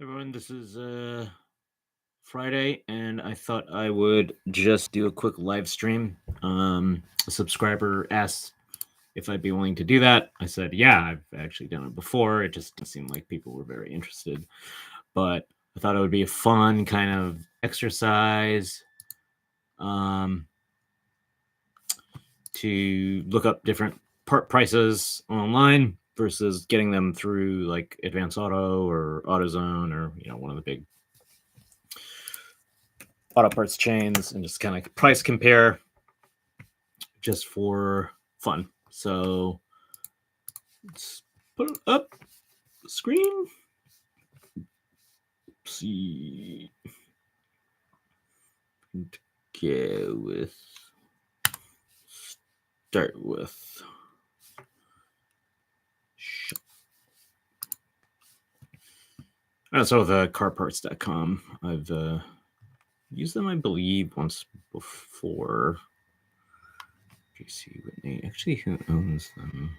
Everyone, this is Friday, and I thought I would just do a quick live stream. A subscriber asked if I'd be willing to do that. I said, yeah, I've actually done it before. It just didn't seem like people were very interested. But I thought it would be a fun kind of exercise to look up different part prices online versus getting them through like Advanced Auto or AutoZone or one of the big auto parts chains, and just kind of price compare just for fun. So let's put it up the screen. Let's see. Start with so the carparts.com. I've used them, I believe, once before. JC Whitney. Actually, who owns them?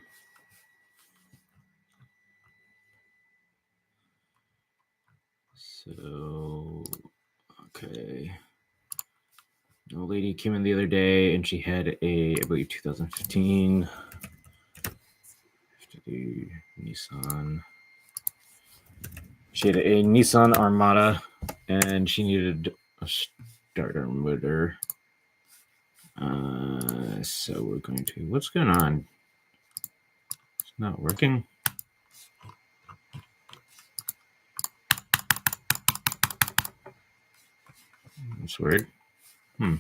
So, okay. A lady came in the other day, and she had I believe, 2015 Nissan. She had a Nissan Armada, and she needed a starter motor. So we're going to. What's going on? It's not working. That's weird. All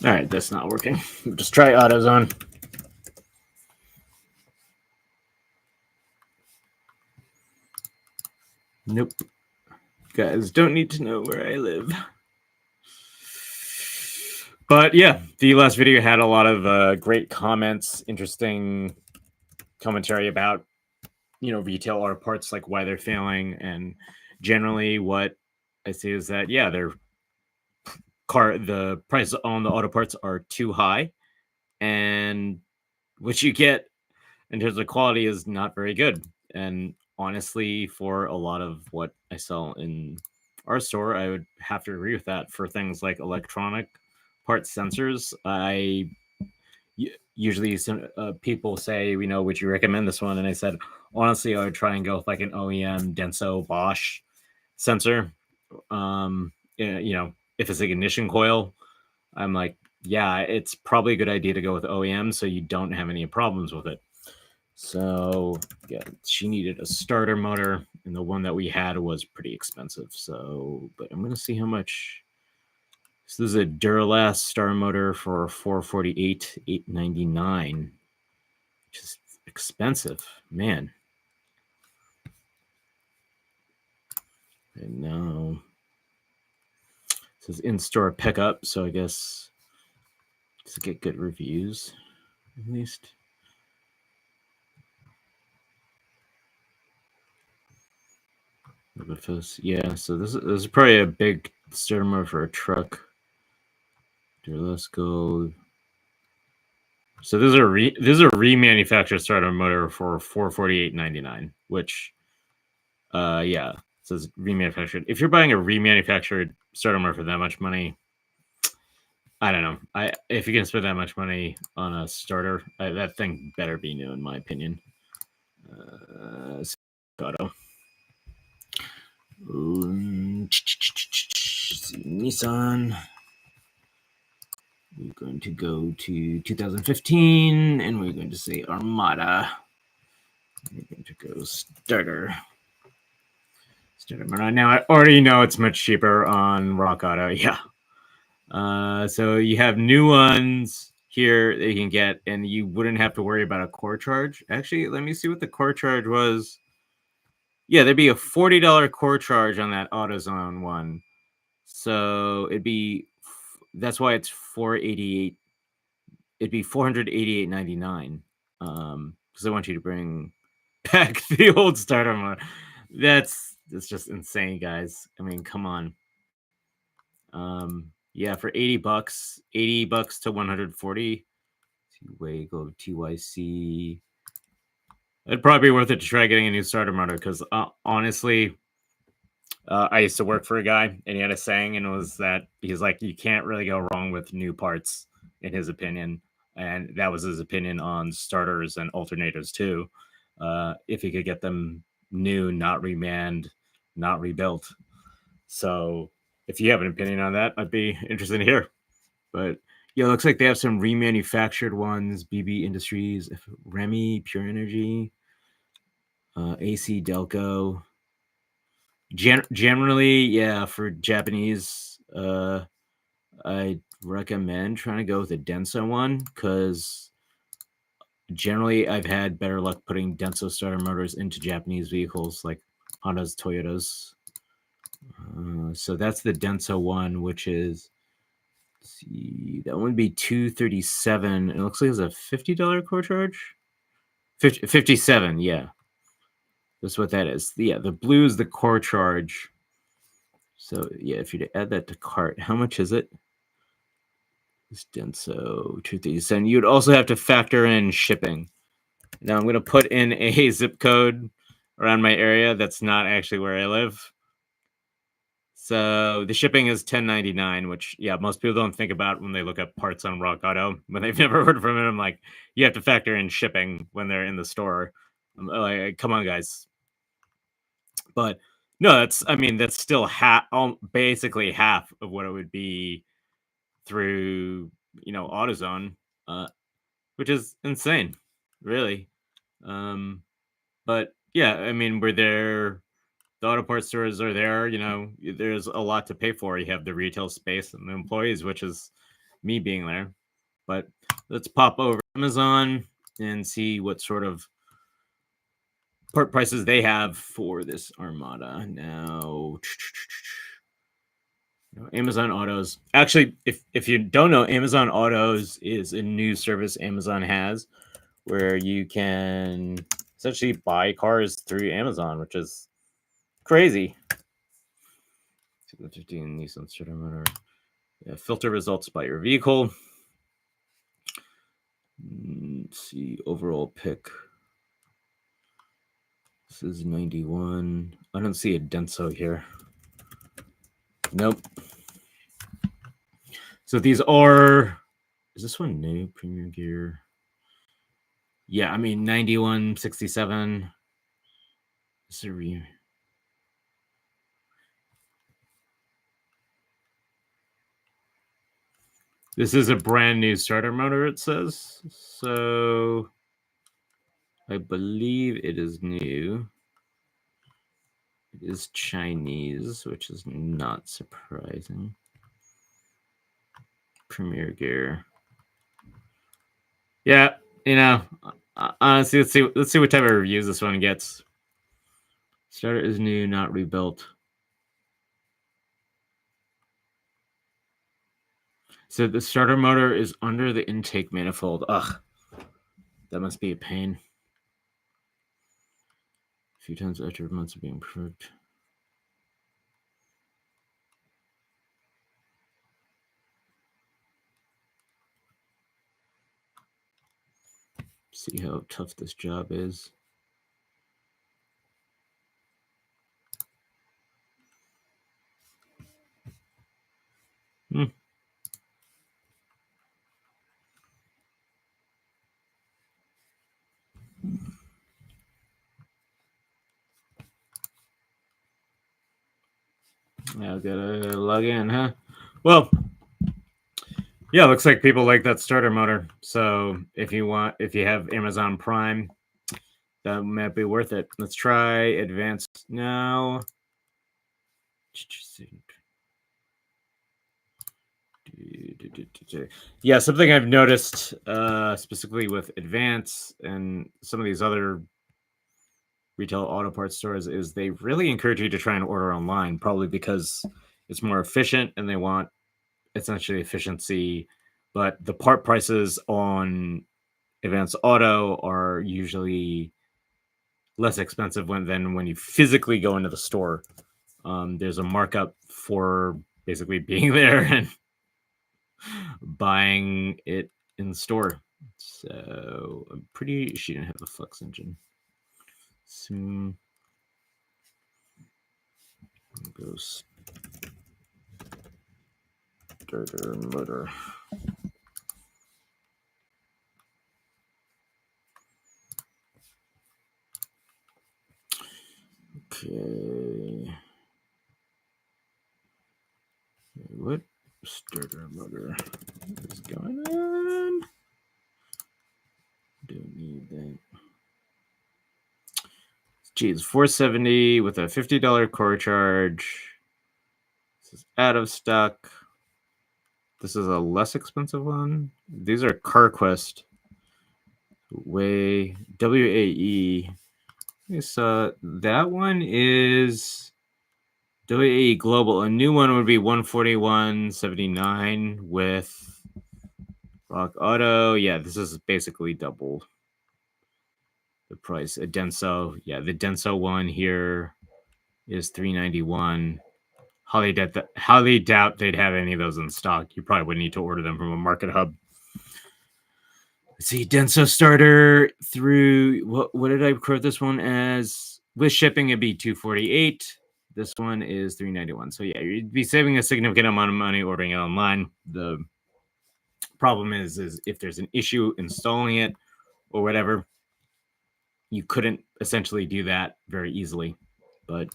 right, that's not working. We'll just try AutoZone. Nope. Guys don't need to know where I live. But yeah, the last video had a lot of great comments, interesting commentary about, retail auto parts, like why they're failing. And generally what I see is that, yeah, the prices on the auto parts are too high. And what you get in terms of quality is not very good. And honestly, for a lot of what I sell in our store, I would have to agree with that. For things like electronic parts sensors, I usually people say, would you recommend this one? And I said, honestly, I would try and go with like an OEM Denso Bosch sensor. If it's an ignition coil, I'm like, yeah, it's probably a good idea to go with OEM so you don't have any problems with it. So yeah, she needed a starter motor, and the one that we had was pretty expensive. So, but I'm gonna see how much. So this is a Duralast starter motor for $448,899, which is expensive, man. And now it says in-store pickup, so I guess to get good reviews, at least. Yeah, so this is probably a big starter motor for a truck. Let's go. So this is a remanufactured starter motor for $448.99, which, yeah, it says remanufactured. If you're buying a remanufactured starter motor for that much money, I don't know. If you're gonna spend that much money on a starter, that thing better be new, in my opinion. Auto. Nissan. We're going to go to 2015, and we're going to say Armada. We're going to go starter. Now, I already know it's much cheaper on RockAuto. Yeah. So you have new ones here that you can get, and you wouldn't have to worry about a core charge. Actually, let me see what the core charge was. Yeah, there'd be a $40 core charge on that AutoZone one. So that's why it's $488. It'd be $488.99. Because I want you to bring back the old starter mode. That's just insane, guys. I mean, come on. Yeah, for $80 to $140. T-Way, TYC. It'd probably be worth it to try getting a new starter motor because honestly, I used to work for a guy and he had a saying, and it was that he's like, you can't really go wrong with new parts, in his opinion. And that was his opinion on starters and alternators too. If he could get them new, not remanned, not rebuilt. So if you have an opinion on that, I'd be interested to hear. But yeah, it looks like they have some remanufactured ones. BB Industries, Remy, Pure Energy, AC Delco. Generally, yeah, for Japanese, I recommend trying to go with a Denso one because generally I've had better luck putting Denso starter motors into Japanese vehicles like Hondas, Toyotas. So that's the Denso one, which is, let's see, that one would be $237. It looks like it's a $50 core charge. 57, yeah. That's what that is. Yeah, the blue is the core charge. So yeah, if you add that to cart, how much is it? This Denso 237. You'd also have to factor in shipping. Now I'm going to put in a zip code around my area that's not actually where I live. So the shipping is $10.99, which yeah, most people don't think about when they look up parts on RockAuto. When they've never heard from it, I'm like, you have to factor in shipping when they're in the store. I'm like, come on, guys. But no, that's still basically half of what it would be through AutoZone, which is insane, really. But yeah, I mean, we're there. The auto parts stores are there. There's a lot to pay for. You have the retail space and the employees, which is me being there. But let's pop over Amazon and see what sort of part prices they have for this Armada. Now, Amazon Autos. Actually, if you don't know, Amazon Autos is a new service Amazon has where you can essentially buy cars through Amazon, which is crazy. 2015 Nissan starter motor. Yeah, filter results by your vehicle. Let's see, overall pick. This is 91. I don't see a Denso here. Nope. So these are. Is this one new? Premium gear. Yeah, I mean 91, 67. This is a This is a brand new starter motor, it says. So I believe it is new. It is Chinese, which is not surprising. Premier gear. Yeah, honestly, let's see what type of reviews this one gets. Starter is new, not rebuilt. So the starter motor is under the intake manifold. Ugh, that must be a pain. A few times after months of being improved. See how tough this job is. Now gotta log in, huh? Well, yeah, looks like people like that starter motor. So if you have Amazon Prime, that might be worth it. Let's try advanced now. Yeah, something I've noticed specifically with Advance and some of these other retail auto parts stores is they really encourage you to try and order online, probably because it's more efficient and they want essentially efficiency. But the part prices on Advance Auto are usually less expensive than when you physically go into the store. There's a markup for basically being there and buying it in the store. So I'm pretty she didn't have a flex engine. Soon goes starter motor. Okay. What starter motor is going on? Don't need that. Geez, 470 with a $50 core charge. This is out of stock. This is a less expensive one. These are CarQuest. WAE. So that one is WAE Global. A new one would be 141.79 with RockAuto. Yeah, this is basically double the price. A Denso. Yeah, the Denso one here is $391. Highly doubt they'd have any of those in stock. You probably would need to order them from a market hub. Let's see, Denso starter through what did I quote this one as? With shipping, it'd be $248. This one is $391. So yeah, you'd be saving a significant amount of money ordering it online. The problem is if there's an issue installing it or whatever, you couldn't essentially do that very easily. But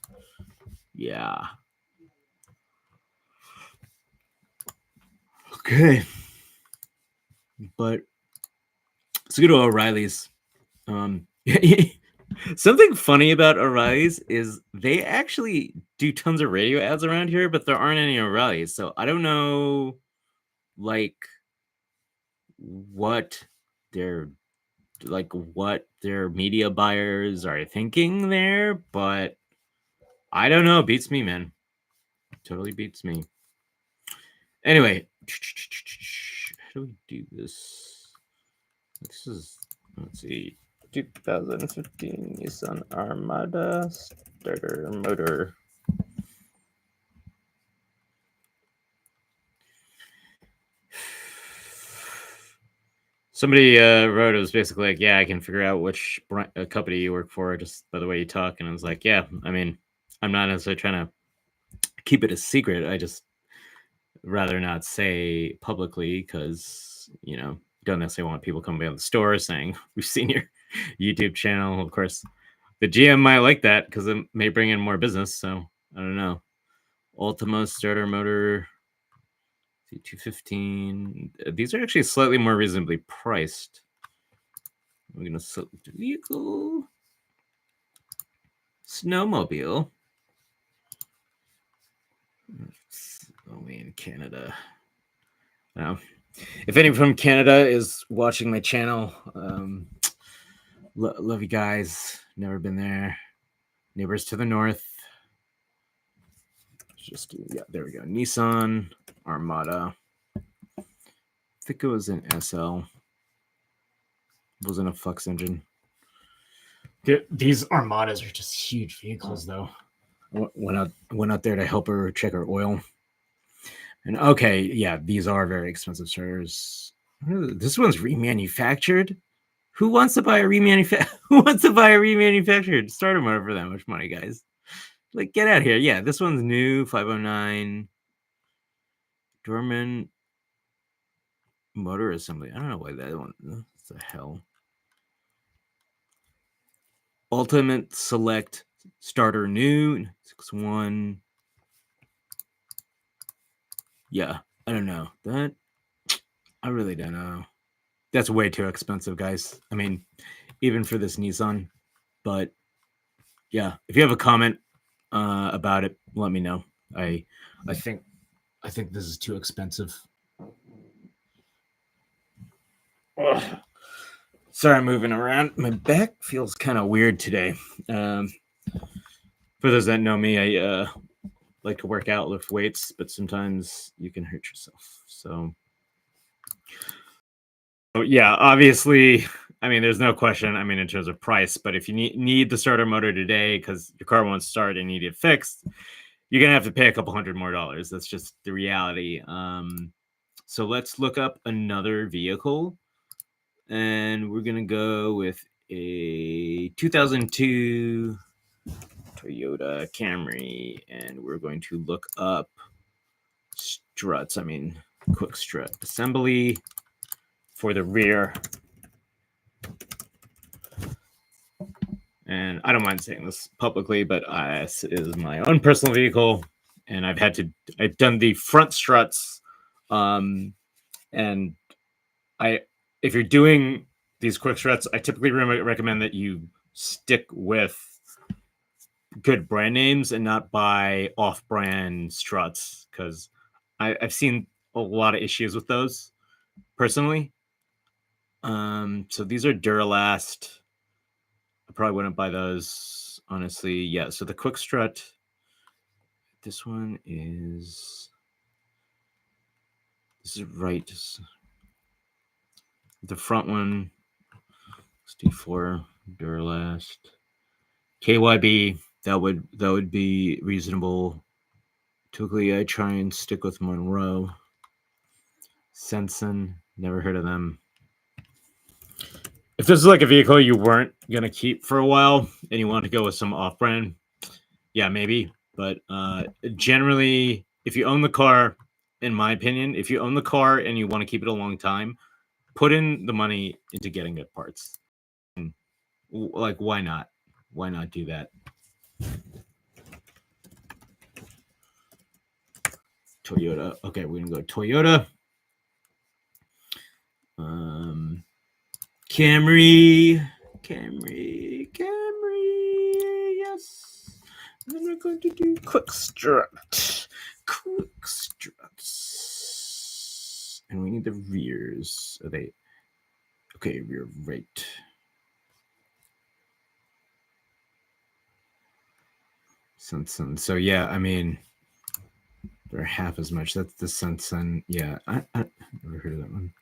yeah. Okay. But let's go to O'Reilly's. Something funny about O'Reilly's is they actually do tons of radio ads around here, but there aren't any O'Reilly's. So I don't know, like, what their media buyers are thinking there, but I don't know. Beats me, man. Totally beats me. Anyway, how do we do this? This is, let's see, 2015 Nissan Armada starter motor. Somebody wrote, it was basically like, yeah, I can figure out which company you work for just by the way you talk. And I was like, yeah, I mean, I'm not necessarily trying to keep it a secret. I just rather not say publicly because, you know, don't necessarily want people coming by the store saying, we've seen your YouTube channel. Of course, the GM might like that because it may bring in more business. So I don't know. Ultima starter motor, 215. These are actually slightly more reasonably priced. We're going to select the vehicle. Snowmobile. It's only in Canada. Now, if anyone from Canada is watching my channel, love you guys. Never been there. Neighbors to the north. Just yeah, there we go. Nissan Armada. I think it was an SL. It wasn't a flex engine. These Armadas are just huge vehicles, though. Went out there to help her check her oil. And okay, yeah, these are very expensive starters. This one's remanufactured. Who wants to buy a remanufactured starter motor for that much money, guys? Like, get out of here. Yeah, this one's new, 509. Dorman motor assembly. I don't know why that one. What the hell? Ultimate Select starter new 61. Yeah, I don't know. That I really don't know. That's way too expensive, guys. I mean, even for this Nissan. But yeah, if you have a comment about it, let me know. I think this is too expensive. Ugh. Sorry, I'm moving around. My back feels kind of weird today. For those that know me, I like to work out, lift weights, but sometimes you can hurt yourself. So yeah, obviously, I mean, there's no question. I mean, in terms of price, but if you need the starter motor today because your car won't start and you need it fixed, you're gonna have to pay a couple $100 more. That's just the reality. So let's look up another vehicle. And we're gonna go with a 2002 Toyota Camry, and we're going to look up struts. I mean, quick strut assembly for the rear. And I don't mind saying this publicly, but this is my own personal vehicle, and I've done the front struts, and if you're doing these quick struts, I typically recommend that you stick with good brand names and not buy off-brand struts, because I've seen a lot of issues with those personally. So these are Duralast. I probably wouldn't buy those, honestly. Yeah, so the quick strut, this is right. The front one, 64 Duralast. KYB, that would be reasonable. Typically, I try and stick with Monroe. Sensen, never heard of them. If this is like a vehicle you weren't gonna keep for a while and you want to go with some off-brand, yeah, maybe. But generally, if you own the car, in my opinion, if you own the car and you want to keep it a long time, put in the money into getting good parts. Like, why not? Why not do that? Toyota. Okay, we're gonna go Toyota. Camry. Yes. And then we're going to do quick struts. And we need the rears. Are they? Okay, rear right. Sensen. So yeah, I mean, they're half as much. That's the Sensen. Yeah, I never heard of that one.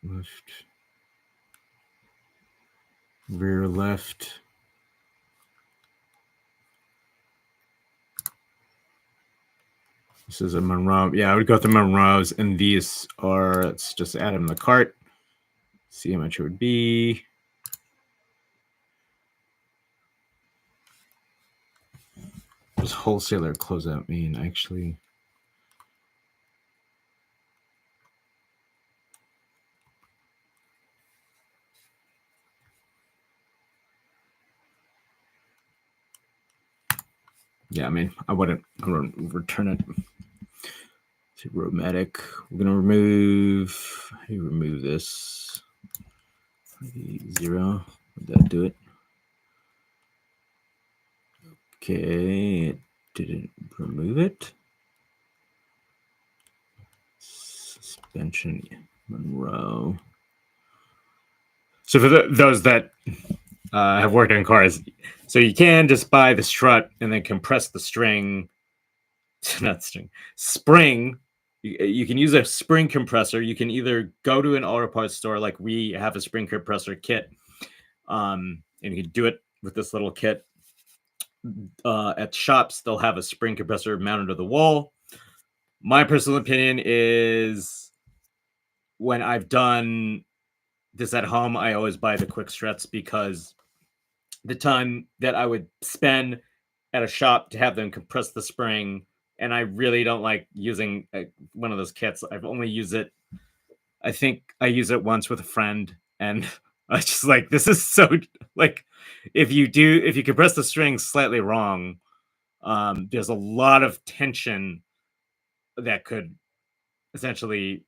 Left. Rear left. This is a Monroe. Yeah, I would go with the Monroes, and these are, let's just add them in the cart. See how much it would be. What does wholesaler closeout mean, actually? Yeah, I mean, I wouldn't return it. To Romatic. We're gonna remove. How do you remove this? 0. Would that do it? Okay, it didn't remove it. Suspension Monroe. So for those that have worked on cars, so you can just buy the strut and then compress the string. Not string. Spring. You can use a spring compressor. You can either go to an auto parts store, like we have a spring compressor kit, and you can do it with this little kit. At shops, they'll have a spring compressor mounted to the wall. My personal opinion is, when I've done this at home, I always buy the quick struts, because the time that I would spend at a shop to have them compress the spring, and I really don't like using one of those kits. I've only used it, I think I used it once with a friend, and I was just like, this is so, like, if you compress the string slightly wrong, there's a lot of tension that could essentially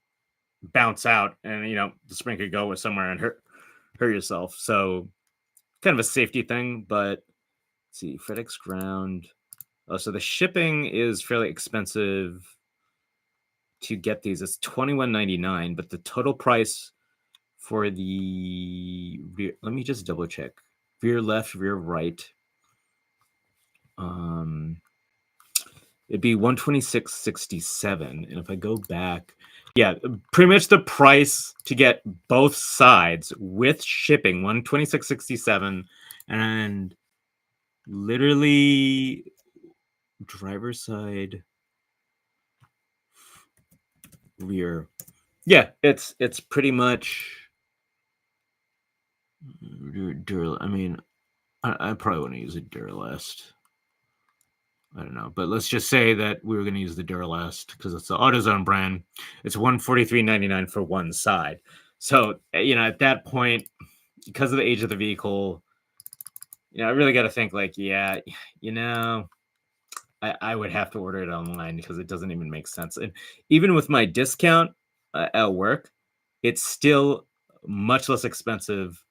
bounce out, and the spring could go somewhere and hurt yourself. So kind of a safety thing. But let's see, FedEx ground. Oh, so the shipping is fairly expensive to get these. It's $21.99, but the total price for the rear, let me just double check. Rear left, rear right. It'd be $126.67. And if I go back, yeah, pretty much the price to get both sides with shipping, $126.67, and literally driver's side rear. Yeah, it's pretty much. I mean, I probably want to use a Duralast. I don't know, but let's just say that we were going to use the Duralast because it's the AutoZone brand. It's $143.99 for one side. So at that point, because of the age of the vehicle, I really got to think like, yeah, I would have to order it online because it doesn't even make sense. And even with my discount at work, it's still much less expensive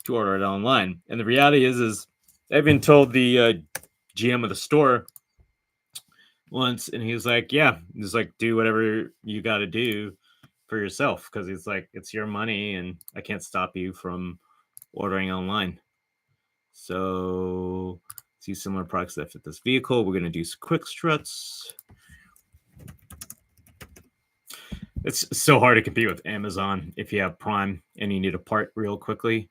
to order it online. And the reality is I've been told the GM of the store once, and he was like, "Yeah, just like do whatever you got to do for yourself because it's like it's your money, and I can't stop you from ordering online." So, see similar products that fit this vehicle. We're gonna do quick struts. It's so hard to compete with Amazon if you have Prime and you need a part real quickly.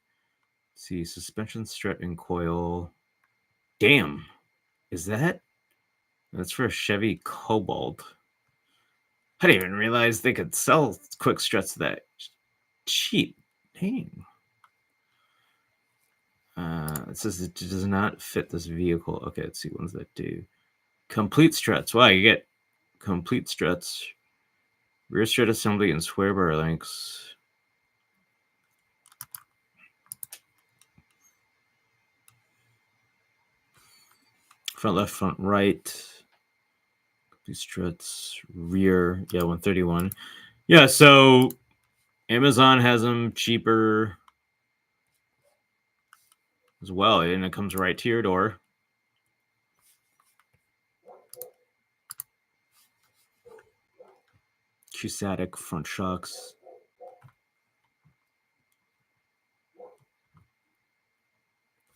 Let's see, suspension strut and coil. Damn, is that? That's for a Chevy Cobalt. I didn't even realize they could sell quick struts that cheap. Dang. It says it does not fit this vehicle. Okay, let's see ones that do. Complete struts. Wow, you get complete struts. Rear strut assembly and square bar links. Front left, front right. Complete struts. Rear. Yeah, 131. Yeah, so Amazon has them cheaper as well, and it comes right to your door. Q-static front shocks.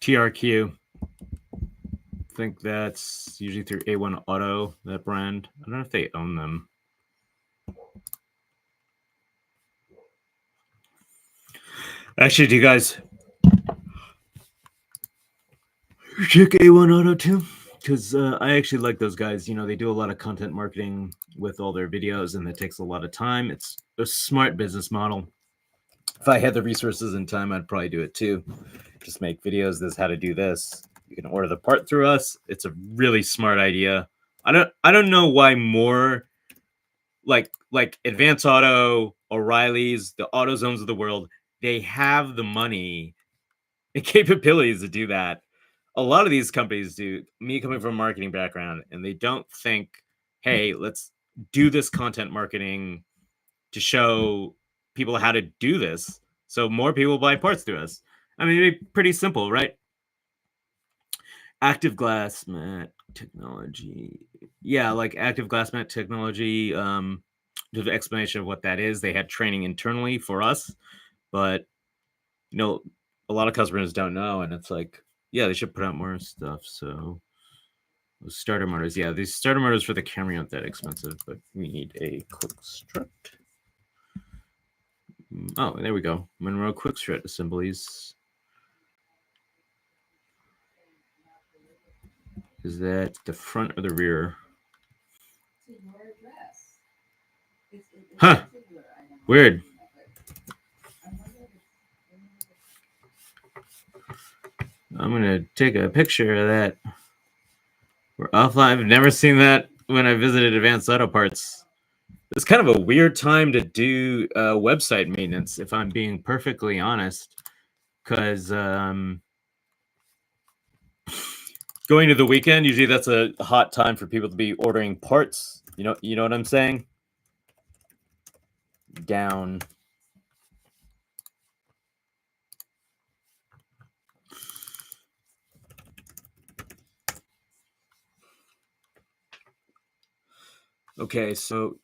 TRQ. I think that's usually through A1 Auto, that brand. I don't know if they own them. Actually, do you guys check A1 Auto too? Because I actually like those guys. They do a lot of content marketing with all their videos, and it takes a lot of time. It's a smart business model. If I had the resources and time, I'd probably do it too. Just make videos. This is how to do this. You can order the part through us. It's a really smart idea. I don't know why more like Advance Auto, O'Reilly's, the AutoZones of the world, they have the money and capabilities to do that. A lot of these companies do. Me coming from a marketing background, and they don't think, hey, let's do this content marketing to show people how to do this so more people buy parts through us. I mean, it'd be pretty simple, right? Active glass mat technology. Yeah, like active glass mat technology. The explanation of what that is, they had training internally for us, but a lot of customers don't know, and it's like, yeah, they should put out more stuff. So those starter motors, yeah, these starter motors for the Camry aren't that expensive, but we need a quick strut. Oh, there we go. Monroe quick strut assemblies. Is that the front or the rear? Huh. Weird. I'm going to take a picture of that. We're offline. I've never seen that when I visited Advanced Auto Parts. It's kind of a weird time to do website maintenance, if I'm being perfectly honest, because going to the weekend, usually that's a hot time for people to be ordering parts. You know what I'm saying? Down. Okay, so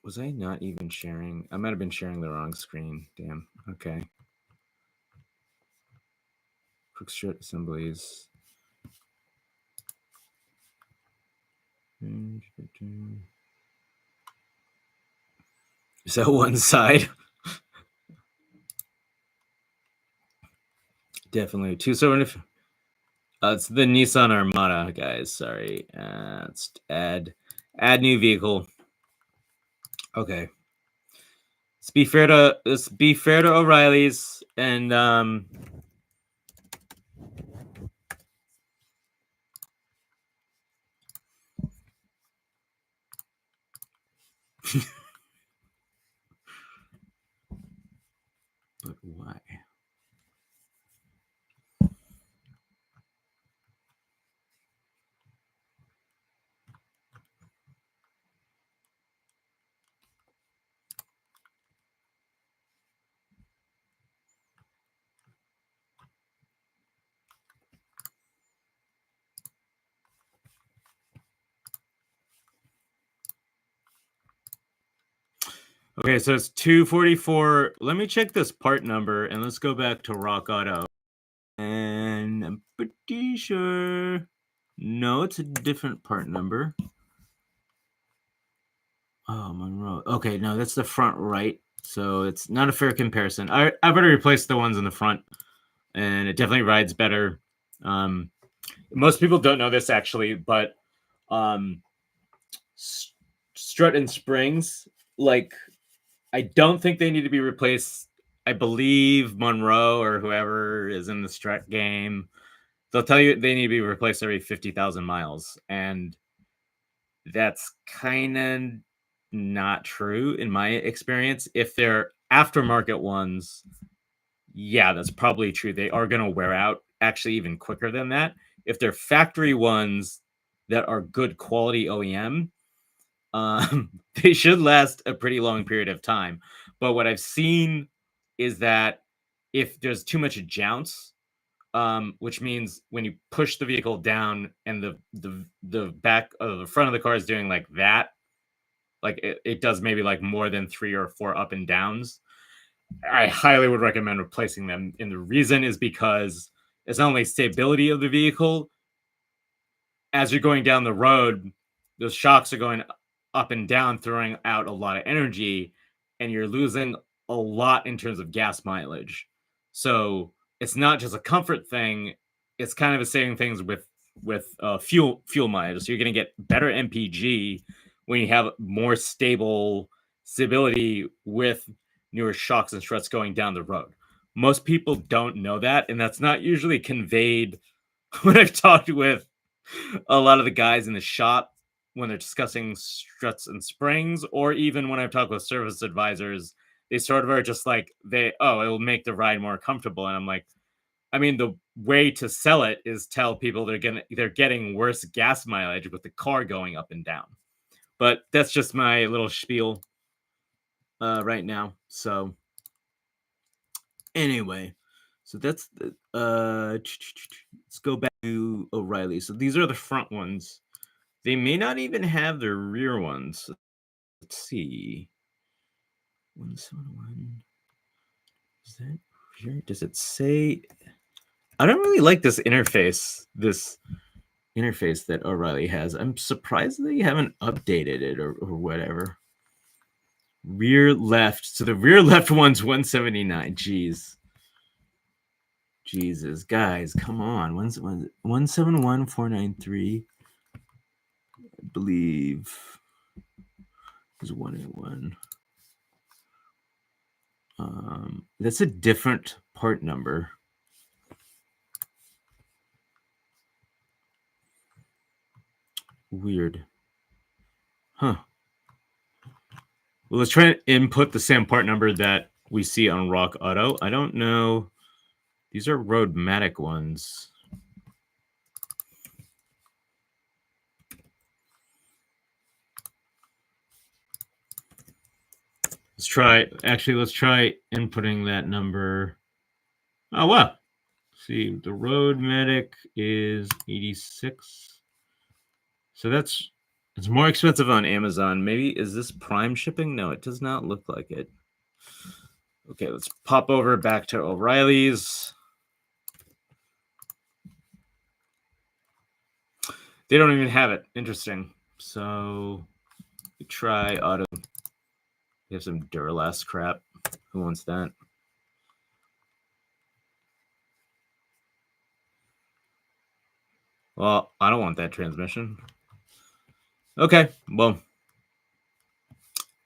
was I not even sharing? I might have been sharing the wrong screen. Damn. Okay. Quick strut assemblies. Is that one side? Definitely 270. It's the Nissan Armada, guys. Sorry. Let's add new vehicle. Okay. let's be fair to O'Reilly's and but why? Okay, so it's 244. Let me check this part number and let's go back to RockAuto. And I'm pretty sure. No, it's a different part number. Oh, Monroe. Okay, no, that's the front right. So it's not a fair comparison. I better replace the ones in the front, and it definitely rides better. Most people don't know this actually, but um, strut and springs, like I don't think they need to be replaced. I believe Monroe or whoever is in the strut game, they'll tell you they need to be replaced every 50,000 miles, and that's kind of not true in my experience. If they're aftermarket ones, yeah, that's probably true. They are going to wear out actually even quicker than that. If they're factory ones that are good quality OEM, they should last a pretty long period of time. But what I've seen is that if there's too much jounce, which means when you push the vehicle down and the back of the front of the car is doing like that, like it does maybe like more than 3 or 4 up and downs, I highly would recommend replacing them. And the reason is because it's not only stability of the vehicle, as you're going down the road, those shocks are going up and down, throwing out a lot of energy, and you're losing a lot in terms of gas mileage. So it's not just a comfort thing; it's kind of the same things with fuel mileage. So you're going to get better MPG when you have more stable stability with newer shocks and struts going down the road. Most people don't know that, and that's not usually conveyed when I've talked with a lot of the guys in the shop when they're discussing struts and springs, or even when I've talked with service advisors, they sort of are just like it'll make the ride more comfortable. And I'm like, I mean, the way to sell it is tell people they're getting worse gas mileage with the car going up and down. But that's just my little spiel right now. So anyway, so that's the let's go back to O'Reilly. So these are the front ones. They may not even have the rear ones. Let's see. 171. Is that rear? Does it say? I don't really like this interface. This interface that O'Reilly has. I'm surprised they haven't updated it or whatever. Rear left. So the rear left one's 179. Jeez. Jesus, guys, come on. 171,493. I believe is 181. That's a different part number. Weird. Huh. Well, let's try and input the same part number that we see on RockAuto. I don't know. These are Roadmatic ones. Let's try inputting that number. Oh, wow. See, the Roadmatic is 86. So it's more expensive on Amazon. Maybe, is this Prime shipping? No, it does not look like it. Okay, let's pop over back to O'Reilly's. They don't even have it. Interesting. So we try auto. We have some Duralast crap. Who wants that? Well, I don't want that transmission. Okay, well,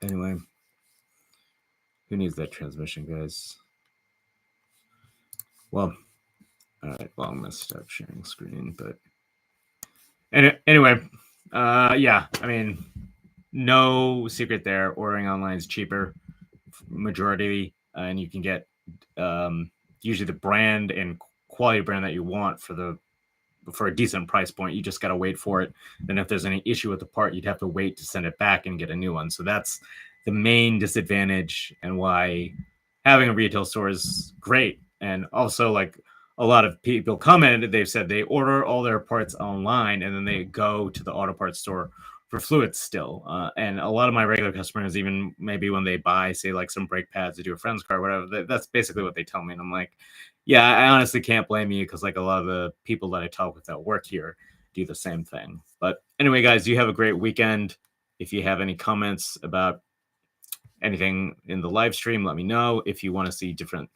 anyway. Who needs that transmission, guys? Well, all right. Well, I'm gonna stop sharing screen, but anyway, yeah. I mean, no secret there. Ordering online is cheaper, majority, and you can get usually the brand and quality brand that you want for a decent price point. You just got to wait for it. Then if there's any issue with the part, you'd have to wait to send it back and get a new one. So that's the main disadvantage, and why having a retail store is great. And also, like, a lot of people commented, they've said they order all their parts online and then they go to the auto parts store for fluids still. And a lot of my regular customers, even maybe when they buy, say, like some brake pads to do a friend's car, whatever, that's basically what they tell me. And I'm like, yeah, I honestly can't blame you, because like a lot of the people that I talk with that work here do the same thing. But anyway, guys, you have a great weekend. If you have any comments about anything in the live stream, let me know. If you want to see different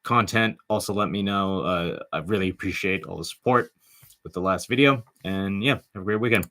content, also let me know. I really appreciate all the support with the last video. And yeah, have a great weekend.